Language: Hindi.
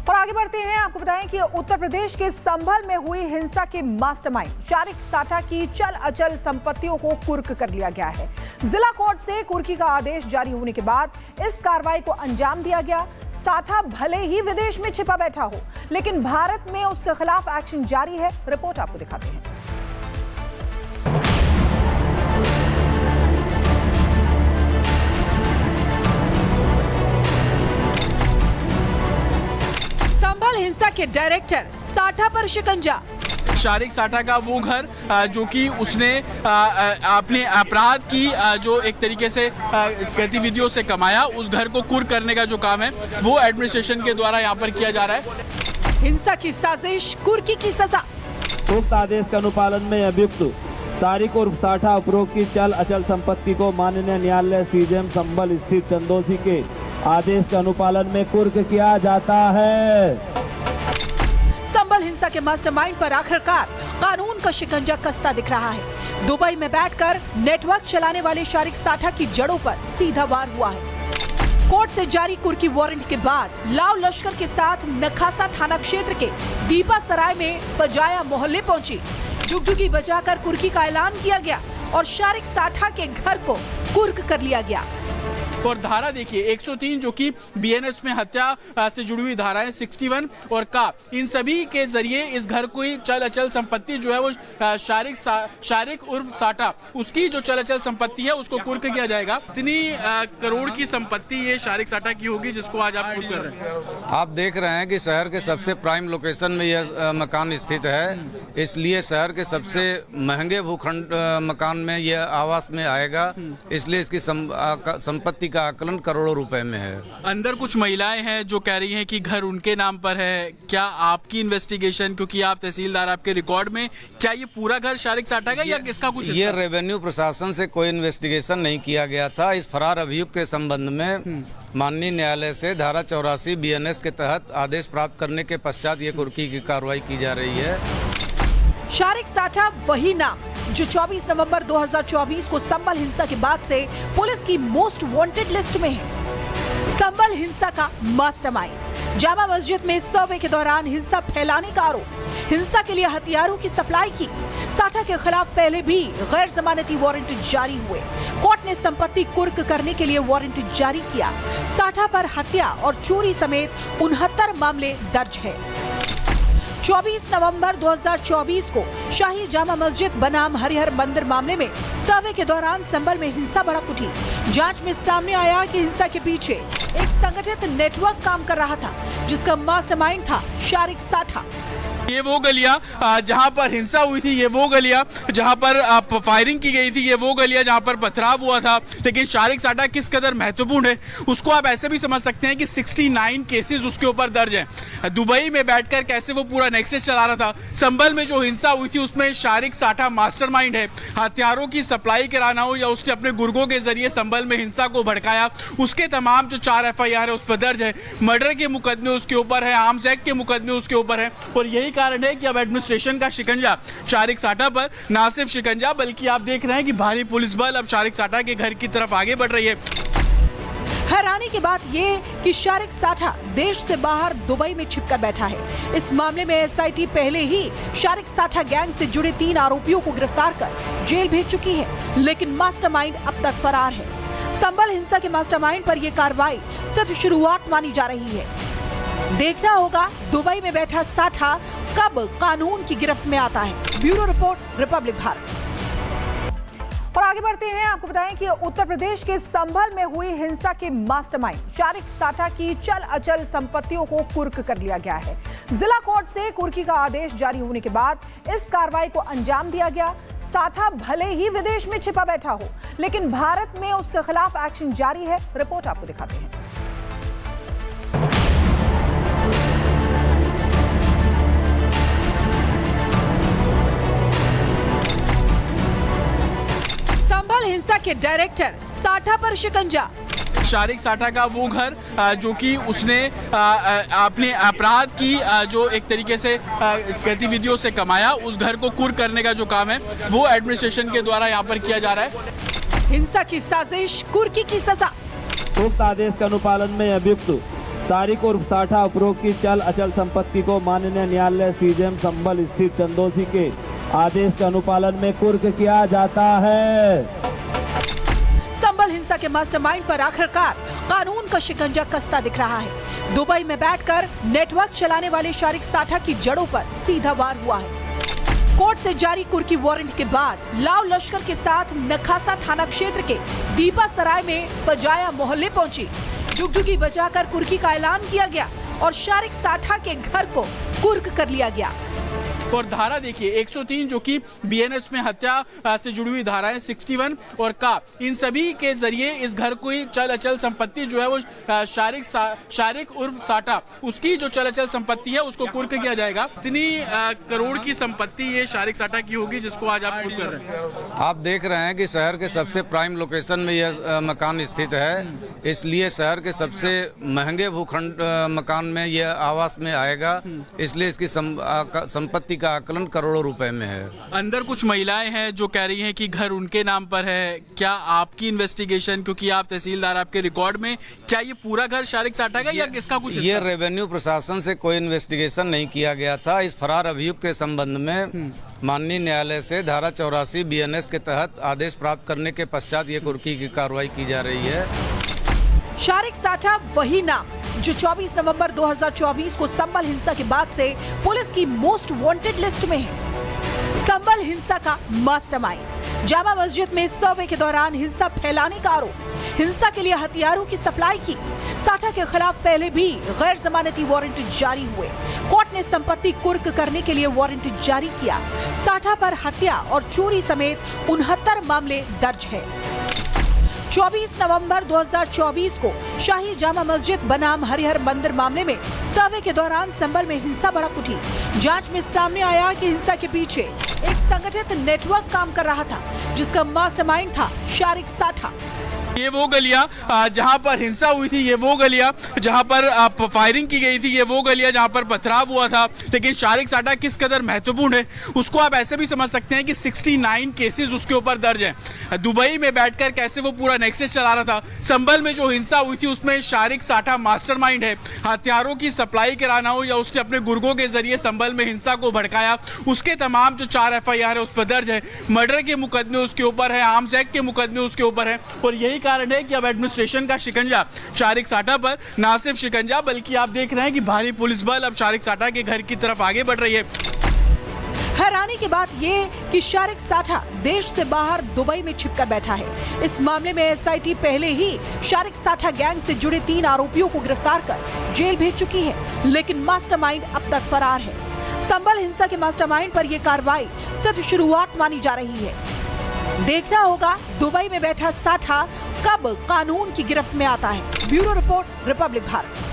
और आगे बढ़ते हैं, आपको बताएं कि उत्तर प्रदेश के संभल में हुई हिंसा के मास्टरमाइंड शारिक साठा की चल अचल संपत्तियों को कुर्क कर लिया गया है। जिला कोर्ट से कुर्की का आदेश जारी होने के बाद इस कार्रवाई को अंजाम दिया गया। साठा भले ही विदेश में छिपा बैठा हो, लेकिन भारत में उसके खिलाफ एक्शन जारी है। रिपोर्ट आपको दिखाते हैं। संभल हिंसा के डायरेक्टर साठा पर शिकंजा। शारिक साठा का वो घर जो कि उसने अपने अपराध की जो एक तरीके से गतिविधियों से कमाया, उस घर को कुर्क करने का जो काम है वो एडमिनिस्ट्रेशन के द्वारा यहाँ पर किया जा रहा है। हिंसा की साजिश, कुर्की की सजा। उक्त आदेश के अनुपालन में अभियुक्त शारिक उर्फ साठा उपरोक्त की चल अचल संपत्ति को माननीय न्यायालय सीजेएम संभल स्थित चंदौसी के आदेश के अनुपालन में कुर्क किया जाता है। संभल हिंसा के मास्टरमाइंड पर आखिरकार कानून का शिकंजा कसता दिख रहा है। दुबई में बैठकर नेटवर्क चलाने वाले शारिक साठा की जड़ों पर सीधा वार हुआ है। कोर्ट से जारी कुर्की वारंट के बाद लाव लश्कर के साथ नखासा थाना क्षेत्र के दीपा सराय में पजाया मोहल्ले पहुंची। जुगजुगी बजाकर कुर्की का ऐलान किया गया और शारिक साठा के घर को कुर्क कर लिया गया। और धारा देखिए 103 जो कि बीएनएस में हत्या से जुड़ी हुई धाराएं 61 और का, इन सभी के जरिए इस घर को चल अचल संपत्ति जो है वो शारिक उर्फ साठा, उसकी जो चल अचल संपत्ति है उसको कुर्क किया जाएगा। इतनी करोड़ की संपत्ति ये शारिक साठा की होगी जिसको आज आप कुर्क कर रहे हैं। आप देख रहे हैं कि शहर के सबसे प्राइम लोकेशन में यह मकान स्थित है, इसलिए शहर के सबसे महंगे भूखंड मकान में यह आवास में आएगा, इसलिए इसकी संपत्ति का आकलन करोड़ों रुपए में है। अंदर कुछ महिलाएं हैं जो कह रही हैं कि घर उनके नाम पर है। क्या आपकी इन्वेस्टिगेशन, क्योंकि आप तहसीलदार, आपके रिकॉर्ड में क्या ये पूरा घर शारिक साठा का या किसका कुछ? ये रेवेन्यू प्रशासन से कोई इन्वेस्टिगेशन नहीं किया गया था। इस फरार अभियुक्त के संबंध में माननीय न्यायालय से धारा 84 बीएनएस के तहत आदेश प्राप्त करने के पश्चात ये कुर्की की कार्रवाई की जा रही है। शारिक साठा वही नाम जो 24 नवंबर 2024 को संभल हिंसा के बाद से पुलिस की मोस्ट वांटेड लिस्ट में है। संभल हिंसा का मास्टरमाइंड, जामा मस्जिद में सर्वे के दौरान हिंसा फैलाने का आरोप, हिंसा के लिए हथियारों की सप्लाई की। साठा के खिलाफ पहले भी गैर जमानती वारंट जारी हुए। कोर्ट ने संपत्ति कुर्क करने के लिए वारंट जारी किया। साठा पर हत्या और चोरी समेत 69 मामले दर्ज है। 24 नवंबर 2024 को शाही जामा मस्जिद बनाम हरिहर मंदिर मामले में सर्वे के दौरान संभल में हिंसा भड़क उठी। जांच में सामने आया कि हिंसा के पीछे एक संगठित नेटवर्क काम कर रहा था, जिसका मास्टरमाइंड था शारिक साठा। ये वो गलियां जहां पर हिंसा हुई थी, ये वो गलियां जहां पर फायरिंग की गई थी, ये वो गलियां जहां पर पथराव हुआ था। लेकिन शारिक साठा किस कदर महत्वपूर्ण है उसको आप ऐसे भी समझ सकते हैं कि 69 केसेस उसके ऊपर दर्ज हैं। दुबई में बैठकर कैसे वो पूरा नेक्सस चला रहा था। संभल में जो हिंसा हुई थी उसमें शारिक साठा मास्टरमाइंड है। हथियारों की सप्लाई कराना हो या उसने अपने गुर्गों के जरिए संभल में हिंसा को भड़काया, उसके तमाम जो 4 FIR है उस पर दर्ज है। मर्डर के मुकदमे उसके ऊपर है, आर्म्स एक्ट के मुकदमे उसके ऊपर है। और यही कारण है कि अब एडमिनिस्ट्रेशन का शिकंजा शारिक साठा पर, ना सिर्फ शिकंजा बल्कि आप देख रहे हैं कि भारी पुलिस बल अब शारिक साठा के घर की तरफ आगे बढ़ रही है। हैरानी की बात यह कि शारिक साठा देश से बाहर दुबई में छिपकर बैठा है। इस मामले में SIT पहले ही शारिक साठा गैंग से जुड़े 3 आरोपियों को गिरफ्तार कर जेल भेज चुकी है, लेकिन मास्टरमाइंड अब तक फरार है। संभल हिंसा के मास्टरमाइंड पर यह कार्रवाई सिर्फ शुरुआत मानी जा रही है। देखना होगा दुबई में बैठा साठा कब कानून की गिरफ्त में आता है। Bureau report, Republic Bharat. और आगे बढ़ते हैं, आपको बताएं कि उत्तर प्रदेश के संभल में हुई हिंसा के मास्टरमाइंड शारिक साठा की चल अचल संपत्तियों को कुर्क कर लिया गया है। जिला कोर्ट से कुर्की का आदेश जारी होने के बाद इस कार्रवाई को अंजाम दिया गया। साठा भले ही विदेश में छिपा बैठा हो, लेकिन भारत में उसके खिलाफ एक्शन जारी है। रिपोर्ट आपको दिखाते हैं। संभल हिंसा के डायरेक्टर साठा पर शिकंजा। शारिक साठा का वो घर जो कि उसने अपने अपराध की जो एक तरीके से गतिविधियों से कमाया, उस घर को कुर्क करने का जो काम है वो एडमिनिस्ट्रेशन के द्वारा यहाँ पर किया जा रहा है। हिंसा की साजिश, कुर्की की सजा। उक्त आदेश के अनुपालन में अभियुक्त सारिक उर्फ साठा उपरोक्त की चल अचल संपत्ति को माननीय न्यायालय सीजेएम संभल स्थित चंदोसी के आदेश के अनुपालन में कुर्क किया जाता है। संभल हिंसा के मास्टरमाइंड पर आखिरकार कानून का शिकंजा कसता दिख रहा है। दुबई में बैठकर नेटवर्क चलाने वाले शारिक साठा की जड़ों पर सीधा वार हुआ है। कोर्ट से जारी कुर्की वारंट के बाद लाव लश्कर के साथ नखासा थाना क्षेत्र के दीपा सराय में पजाया मोहल्ले पहुंची। जुगजुगी बजाकर कुर्की का ऐलान किया गया और शारिक साठा के घर को कुर्क कर लिया गया। और धारा देखिए 103 जो कि बीएनएस में हत्या से जुड़ी हुई धाराएं 61 और का इन सभी के जरिए इस घर को चल अचल संपत्ति जो है वो शारिक उर्फ साठा उसकी जो चल अचल संपत्ति है उसको कुर्क किया जाएगा। इतनी करोड़ की संपत्ति ये शारिक साठा की होगी जिसको आज आप कुर्क कर रहे हैं। आप देख रहे हैं कि शहर के सबसे प्राइम लोकेशन में यह मकान स्थित है, इसलिए शहर के सबसे महंगे भूखंड मकान में यह आवास में आएगा, इसलिए इसकी संपत्ति का आकलन करोड़ों रुपए में है। अंदर कुछ महिलाएं हैं जो कह रही हैं कि घर उनके नाम पर है। क्या आपकी इन्वेस्टिगेशन, क्योंकि आप तहसीलदार, आपके रिकॉर्ड में क्या ये पूरा घर शारिक साठा का या किसका कुछ? ये रेवेन्यू प्रशासन से कोई इन्वेस्टिगेशन नहीं किया गया था। इस फरार अभियुक्त के संबंध में माननीय न्यायालय से धारा 84 बीएनएस के तहत आदेश प्राप्त करने के पश्चात ये कुर्की की कार्रवाई की जा रही है। शारिक साठा वही नाम जो 24 नवंबर 2024 को संभल हिंसा के बाद से पुलिस की मोस्ट वांटेड लिस्ट में है। संभल हिंसा का मास्टरमाइंड, जामा मस्जिद में सर्वे के दौरान हिंसा फैलाने का आरोप, हिंसा के लिए हथियारों की सप्लाई की। साठा के खिलाफ पहले भी गैर जमानती वारंट जारी हुए। कोर्ट ने संपत्ति कुर्क करने के लिए वारंट जारी किया। साठा पर हत्या और चोरी समेत 69 मामले दर्ज है। 24 नवंबर 2024 को शाही जामा मस्जिद बनाम हरिहर मंदिर मामले में सर्वे के दौरान संभल में हिंसा भड़क उठी। जांच में सामने आया कि हिंसा के पीछे एक संगठित नेटवर्क काम कर रहा था जिसका मास्टरमाइंड था शारिक साठा। ये वो गलियां जहां पर हिंसा हुई थी, ये वो गलियां जहां पर फायरिंग की गई थी, ये वो गलियां जहां पर पथराव हुआ था। लेकिन शारिक साठा किस कदर महत्वपूर्ण है उसको आप ऐसे भी समझ सकते हैं कि 69 केसेस उसके ऊपर दर्ज हैं। दुबई में बैठकर कैसे वो पूरा नेक्सस चला रहा था। संभल में जो हिंसा हुई थी उसमें शारिक साठा मास्टरमाइंड है। हथियारों की सप्लाई कराना हो या उसने अपने गुर्गों के जरिए संभल में हिंसा को भड़काया, उसके तमाम जो 4 FIR है उस पर दर्ज है। मर्डर के मुकदमे उसके ऊपर है, आर्म्स एक्ट के मुकदमे उसके ऊपर है। और यही कारण है कि अब एडमिनिस्ट्रेशन का शिकंजा शारिक साठा पर, ना सिर्फ शिकंजा बल्कि आप देख रहे हैं कि भारी पुलिस बल अब शारिक साठा के घर की तरफ आगे बढ़ रही है। हैरानी की बात ये कि शारिक साठा देश से बाहर दुबई में छिपकर बैठा है। इस मामले में SIT पहले ही शारिक साठा गैंग से जुड़े 3 आरोपियों को गिरफ्तार कर जेल भेज चुकी है, लेकिन मास्टरमाइंड अब तक फरार है। संभल हिंसा के मास्टरमाइंड पर यह कार्रवाई सिर्फ शुरुआत मानी जा रही है। देखना होगा दुबई में बैठा साठा कब कानून की गिरफ्त में आता है। Bureau report, Republic Bharat.